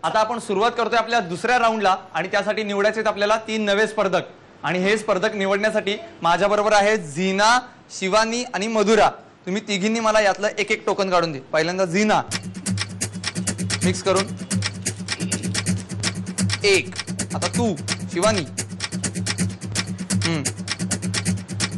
आता आपण सुरुवात करतोय आपल्या दुसऱ्या राऊंडला आणि त्यासाठी निवडायचे आहेत आपल्याला 3 नवे स्पर्धक आणि हे स्पर्धक निवडण्यासाठी माझ्या बरोबर आहे झीना, शिवानी आणि मधुरा। तुम्ही तिघींनी मला यातलं एक एक टोकन काढून दे। पहिल्यांदा झीना मिक्स करून 1, आता तू शिवानी,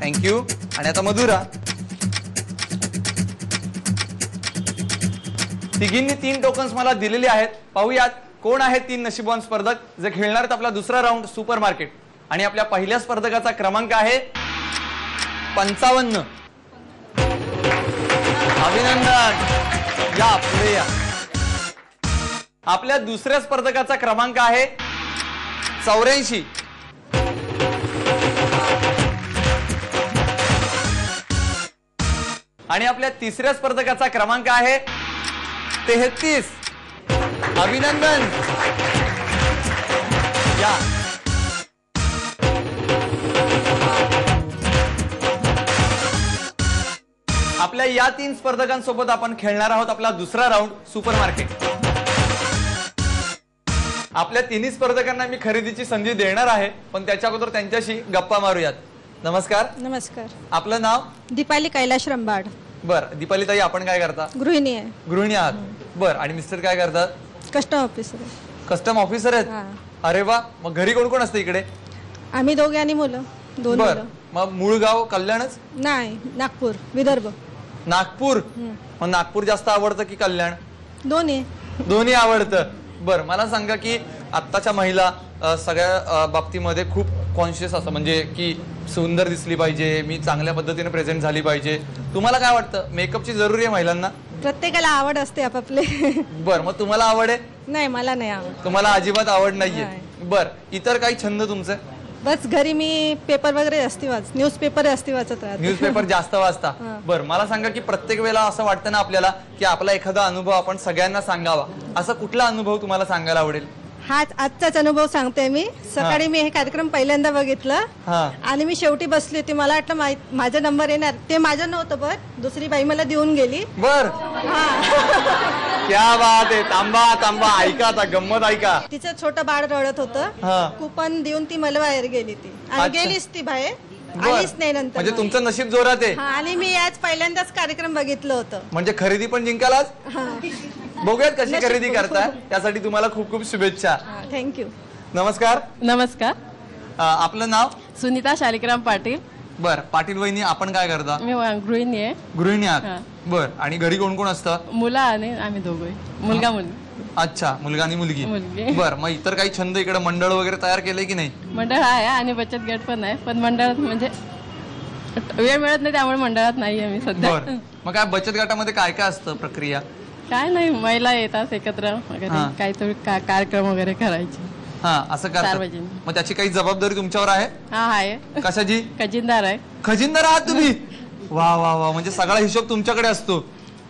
थँक्यू। आणि आता मधुरा। तिघींनी 3 टोकन्स मला दिलेले आहेत। पाहूयात कोण आहेत 3 नशीबवान स्पर्धक जे खेळणार आहेत आपला दुसरा राऊंड सुपर मार्केट। आणि आपल्या पहिल्या स्पर्धकाचा क्रमांक आहे 55। अभिनंदन, या पुढे या। आपल्या दुसऱ्या स्पर्धकाचा क्रमांक आहे 84। आणि आपल्या तिसऱ्या स्पर्धकाचा क्रमांक आहे 33। अभिनंदन, या। आपल्या या 3 स्पर्धकांसोबत आपण खेळणार आहोत आपला दुसरा राऊंड सुपर मार्केट। आपल्या 3 स्पर्धकांना मी खरेदीची संधी देणार आहे, पण त्याच्या अगोदर त्यांच्याशी गप्पा मारूयात। नमस्कार। नमस्कार। आपलं नाव? दीपाली कैलाश रंबाड। बर, दीपाली ताई आपण काय करता? गृहिणी आहे। गृहिणी आहात, बर। आणि मिस्टर काय करतात? Custom officer. कस्टम ऑफिसर आहेत? अरे वा, मग घरी कोण कोण असतं इकडे? आम्ही दोघे आणि मुलं, 2 बर। मुलं। मग मूळ गाव कल्याणच? नाही, नागपूर, विदर्भ। नागपूर? मग नागपूर जास्त आवडतं की कल्याण? दोन्ही। दोन्ही आवडतं। बर, मला सांगा की आत्ताच्या महिला सगळ्या बाबतीमध्ये खूप कॉन्शियस असतात, म्हणजे की सुंदर दिसली पाहिजे, मी चांगल्या पद्धतीने प्रेझेंट झाली पाहिजे। तुम्हाला काय वाटतं, मेकअपची जरुरी आहे महिलांना? प्रत्येकाला आवड असते आपापले। बर, मग तुम्हाला आवड आहे? नाही, मला नाही आवड। तुम्हाला अजिबात आवड नाहीये? बर, इतर काही छंद तुमचे? बस घरी मी पेपर वगैरे असते न्यूजपेपर असते वाचत राहते। न्यूजपेपर जास्त वाचता? बर, मला सांगा की प्रत्येक वेळेला असं वाटतं ना आपल्याला की आपला एखादा अनुभव आपण सगळ्यांना सांगावा, असा कुठला अनुभव तुम्हाला सांगायला आवडेल? हाच आजचाच अनुभव सांगते मी। सकाळी मी हे कार्यक्रम पहिल्यांदा बघितलं आणि मी शेवटी बसली होती, मला वाटलं माझा नंबर येणार, ते माझं नव्हतं, बर दुसरी बाई मला देऊन गेली। बर, क्या बात आहे। तांबा तांबा, ऐका आता गंमत ऐका। तिचं छोटं बाळ रडत होतं, कुपन देऊन ती मला बाहेर गेली, ती आणि गेलीच ती बाहेर, आलीच नाही नंतर। म्हणजे तुमचं नशीब जोरात आहे। आणि मी आज पहिल्यांदाच कार्यक्रम बघितलं होतं। म्हणजे खरेदी पण जिंकालाच? बघूयात कशी खरेदी करताय, त्यासाठी तुम्हाला खूप खूप शुभेच्छा। थँक्यू। नमस्कार। नमस्कार। आपलं नाव? सुनीता शालिग्राम पाटील। बर, पाटील वहिनी आपण काय करता? मी गृहिणी आहे। गृहिणी आहात, बर। आणि घरी कोण कोण असतं? मुलं आणि आम्ही दोघे, मुलगा मुलगी। अच्छा, मुलगा आणि मुलगी। बर, मग इतर काही छंद इकडे मंडळ वगैरे तयार केलंय की नाही? मंडळ आहे आणि बचत गट पण आहे, पण मंडळात म्हणजे वेळ मिळत नाही, त्यामुळे मंडळात नाही आहे मी सध्या। मग काय बचत गटामध्ये काय काय असतं प्रक्रिया? काय नाही, महिला येतात एकत्र वगैरे, काहीतरी कार्यक्रम वगैरे करायचे। असं करतात? मग त्याची काही जबाबदारी तुमच्यावर आहे? आहे। कशाची? खजिनदार आहे। खजिनदार आहात तुम्ही? वा वा वा, म्हणजे सगळा हिशोब तुमच्याकडे असतो।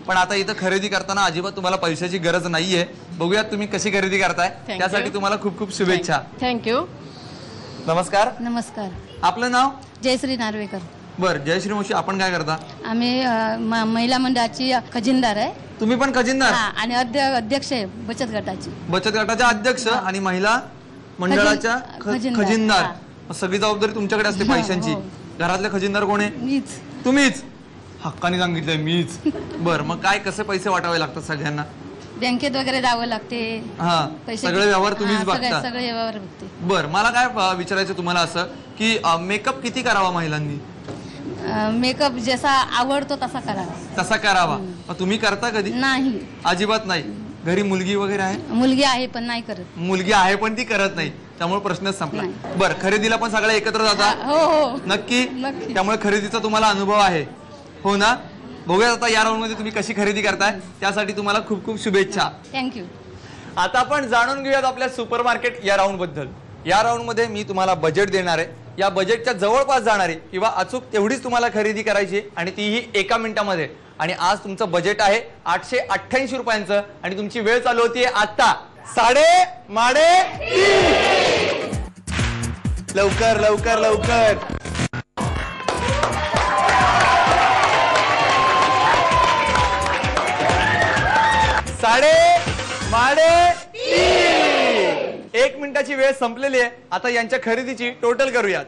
पण आता इथं खरेदी करताना अजिबात तुम्हाला पैशाची गरज नाहीये। बघूयात तुम्ही कशी खरेदी करताय, त्यासाठी तुम्हाला खूप खूप शुभेच्छा। थँक्यू। नमस्कार। नमस्कार। आपलं नाव? जयश्री नार्वेकर। बर, जयश्री मावशी आपण काय करता? आम्ही महिला मंडळाची खजिनदार आहे। तुम्ही पण खजिनदार? आणि अध्यक्ष आहे बचत गटाची। बचत गटाच्या अध्यक्ष आणि महिला मंडळाच्या खजिनदार। सगळी जबाबदारी तुमच्याकडे असते पैशांची। घरातले खजिनदार कोण आहे? मीच। तुम्हीच? हक्काने सांगितलंय मीच। बर, मग काय कसे पैसे वाटावे लागतात सगळ्यांना? बँकेत वगैरे जावं लागते। सगळे व्यवहार तुम्हीच बघता? सगळे व्यवहार बघते। बर, मला काय विचारायचं तुम्हाला असं की मेकअप किती करावा महिलांनी? मेकअप जसा आवडतो तसा करावा। तसा करावा। तुम्ही करता कधी? नाही, अजिबात नाही। घरी मुलगी वगैरे आहे? मुलगी आहे पण नाही करत। मुलगी आहे पण ती करत नाही, त्यामुळे प्रश्नच संपला। बर, खरेदीला पण सगळे एकत्र जाता? हो। नक्की? त्यामुळे खरेदीचा तुम्हाला अनुभव आहे, हो ना? बघूया आता या राऊंड मध्ये तुम्ही कशी खरेदी करताय, त्यासाठी तुम्हाला खूप खूप शुभेच्छा। थँक्यू। आता आपण जाणून घेऊयात आपल्या सुपर मार्केट या राऊंड बद्दल। या राऊंड मध्ये मी तुम्हाला बजेट देणार आहे, या बजेटच्या जवळपास जाणारी किंवा अचूक तेवढीच तुम्हाला खरेदी करायची आणि तीही 1 मिनिटामध्ये। आणि आज तुमचं बजेट आहे 888 रुपयांचं आणि तुमची वेळ चालू होतीये आता 3:30। लवकर लवकर लवकर। 3:30। 1 मिनिटाची वेळ संपलेली आहे. आता यांच्या खरेदीची टोटल करूयात.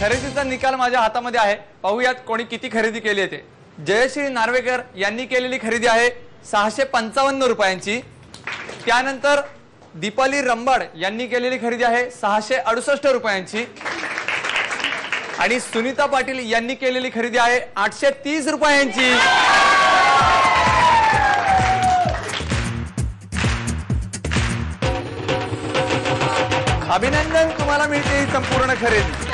खरेदीचा निकाल माझ्या हातामध्ये आहे. पाहूयात कोणी किती खरेदी केली आहे ते. जयश्री नार्वेकर यांनी केलेली खरेदी आहे 655 रुपयांची. त्यानंतर दीपाली रंबाड यांनी केलेली खरेदी आहे 668 रुपयांची. आणि सुनीता पाटील यांनी केलेली खरेदी आहे 830 रुपयांची. अभिनंदन, तुम्हाला मिळते ही संपूर्ण खरेदी.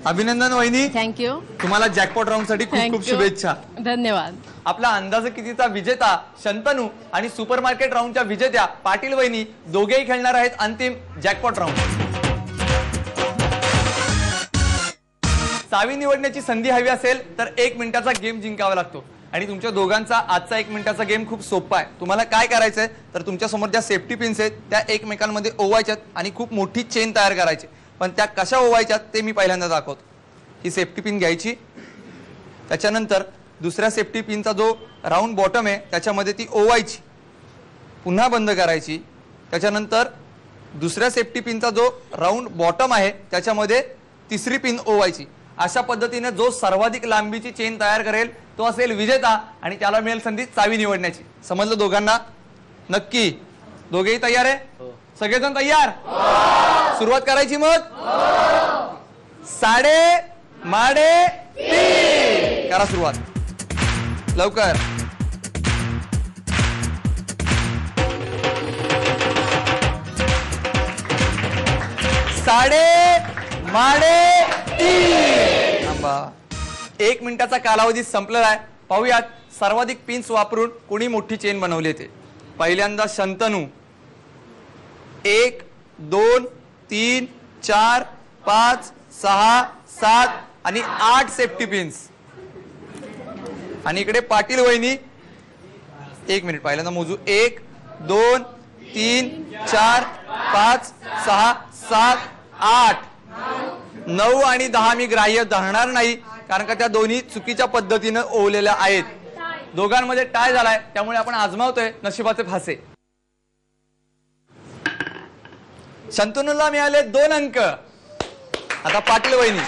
अभिनंदन वहिनी, थँक्यू. तुम्हाला जॅकपॉट राऊंड साठी खूप खूप शुभेच्छा. धन्यवाद. आपला अंदाज कितीचा विजेता शंतनू आणि सुपर मार्केट राऊंडच्या विजेत्या पाटील वहिनी दोघेही खेळणार आहेत अंतिम जॅकपॉट राऊंड. चावी निवडण्याची संधी हवी असेल तर 1 मिनिटाचा गेम जिंकावा लागतो. आणि तुमच्या दोघांचा आजचा 1 मिनिटाचा गेम खूप सोपा आहे. तुम्हाला काय करायचंय तर तुमच्या समोर ज्या सेफ्टी पिन्स आहेत त्या एकमेकांमध्ये ओवायच्यात आणि खूप मोठी चेन तयार करायची. पण त्या कशा ओवायच्यात ते मी पहिल्यांदा दाखवतो. ही सेफ्टी पिन घ्यायची, त्याच्यानंतर दुसऱ्या सेफ्टी पिनचा जो राऊंड बॉटम आहे त्याच्यामध्ये ती ओवायची, पुन्हा बंद करायची. त्याच्यानंतर दुसऱ्या सेफ्टी पिनचा जो राऊंड बॉटम आहे त्याच्यामध्ये तिसरी पिन ओवायची. अशा पद्धतीने जो सर्वाधिक लांबीची चेन तयार करेल तो असेल विजेता आणि त्याला मिळेल संधी चावी निवडण्याची. समजलं दोघांना? नक्की. दोघेही तयार आहे? सगळेजण तयार? सुरुवात करायची मग. साडे माडे तीन करा सुरुवात लवकर. साडे माडे तीन. थांबा. 1 मिनिटाचा कालावधी संपलेला आहे. पाहूयात सर्वाधिक पिन्स वापरून कोणी मोठी चेन बनवली ते. पहिल्यांदा शंतनू 1 2 3 4 5 6 7 आणि 8 सेफ्टी पिन्स. आणि इकडे पाटील वहिनी 1 मिनिट पहिल्यांदा मोजू. 1 2 3 4 5 6 7 8 9 आणि 10 मी ग्राह्य धरणार नाही कारण का त्या दोन्ही चुकीच्या पद्धतीने ओवलेल्या आहेत. दोघांमध्ये टाय झालाय त्यामुळे आपण आजमावतोय नशिबाचे फासे. शंतनूला मिळाले 2 अंक. आता पाटील वहिनी,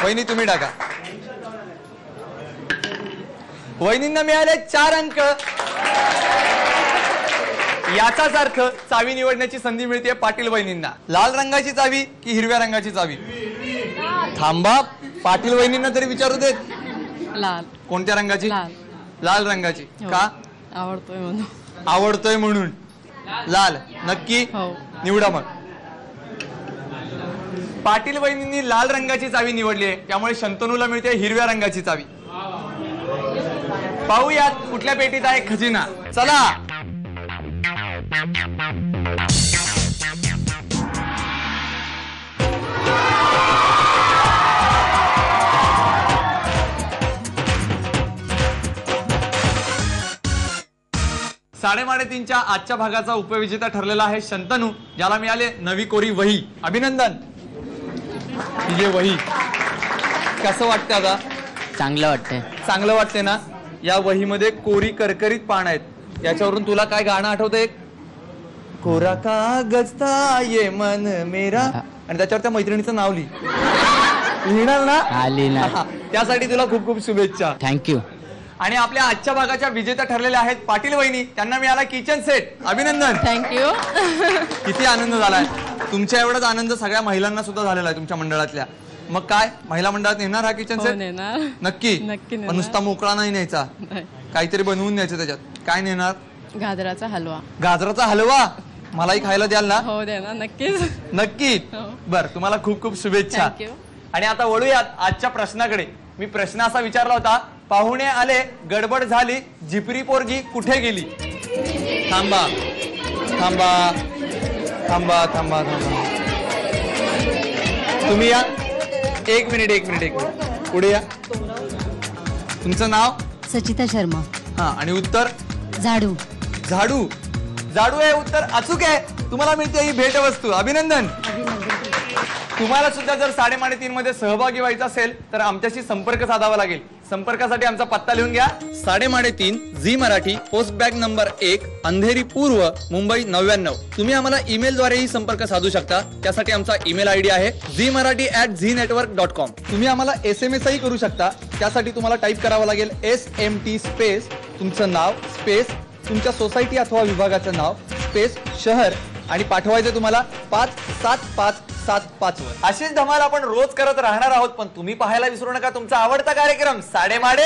वहिनी तुम्ही टाका. वहिनींना मिळाले 4 अंक. याचाच अर्थ चावी निवडण्याची संधी मिळते पाटील वहिनींना. लाल रंगाची चावी की हिरव्या रंगाची चावी? थांबा, पाटील वहिनींना तरी विचारू देत. लाल. कोणत्या रंगाची? लाल. लाल रंगाची. का? आवडतोय म्हणून. आवडतोय म्हणून. लाल नक्की? हो. निवडा मग. पाटील वहिनींनी लाल रंगाची चावी निवडली आहे त्यामुळे शंतनूला मिळते हिरव्या रंगाची चावी. पाहूयात कुठल्या पेटीत आहे खजिना. चला. साडेमाडे तीनच्या आजच्या भागाचा उपविजेता ठरलेला आहे शंतनू, ज्याला मिळाले नवी कोरी वही. अभिनंदन. ही वही कसं वाटतं आता? चांगलं वाटतंय. चांगलं वाटते ना? या वहीमध्ये कोरी करकरीत पान आहेत. याच्यावरून तुला काय गाणं आठवतंय? कोरा कागज था ये मन मेरा, आणि त्याच्यावर त्या मैत्रिणीचं नाव लिहिणार ना? आली ना. त्यासाठी तुला खूप खूप शुभेच्छा. थँक्यू. आणि आपल्या आजच्या भागाच्या विजेत्या ठरलेल्या आहेत पाटील वहिनी. त्यांना मिळाला किचन सेट. अभिनंदन. थँक्यू. किती आनंद झालाय. तुमच्या एवढाच आनंद सगळ्या महिलांना सुद्धा झालेला आहे तुमच्या मंडळातल्या. मग काय नेहणार मंडळात नेणार हा किचन सेट? नेणार. नक्की? नक्की पण नुसता मोकळा नाही न्यायचा, काहीतरी बनवून न्यायचं. त्याच्यात काय नेणार? गाजराचा हलवा. गाजराचा हलवा मलाही खायला द्याल ना? हो देणार नक्कीच. नक्की. बर, तुम्हाला खूप खूप शुभेच्छा. थँक्यू. आणि आता वळूयात आजच्या प्रश्नाकडे. मी प्रश्न असा विचारला होता, पाहुणे आले गडबड झाली, झिपरी पोरगी कुठे गेली? थांबा थांबा थांबा थांबा थांबा तुम्ही या. एक मिनिट पुढे या. तुमचं नाव? सचिता शर्मा. हा आणि उत्तर? झाडू. झाडू. झाडू आहे उत्तर, अचूक आहे. तुम्हाला मिळते ही भेटवस्तू. अभिनंदन. तुम्हाला सुद्धा जर 3.5 मध्ये सहभागी व्हायचं असेल तर आमच्याशी संपर्क साधावा लागेल. संपर्कासाठी आमचा पत्ता लिहून घ्या. 3.5 Zee Marathi, post bag number 1, Andheri पूर्व, मुंबई 99. तुम्ही आम्हाला ईमेल द्वारेही संपर्क साधू शकता. त्यासाठी आमचा ईमेल आयडी आहे zmarathi@znetwork.com. तुम्ही आम्हाला SMS ही करू शकता. त्यासाठी तुम्हाला टाईप करावं लागेल SMT स्पेस तुमचं नाव स्पेस तुमच्या सोसायटी अथवा विभागाचं नाव स्पेस शहर आणि पाठवायचं तुम्हाला 57575 वर. अशीच धमाल आपण रोज करत राहणार आहोत, पण तुम्ही पाहायला विसरू नका तुमचा आवडता कार्यक्रम साडेमाडे.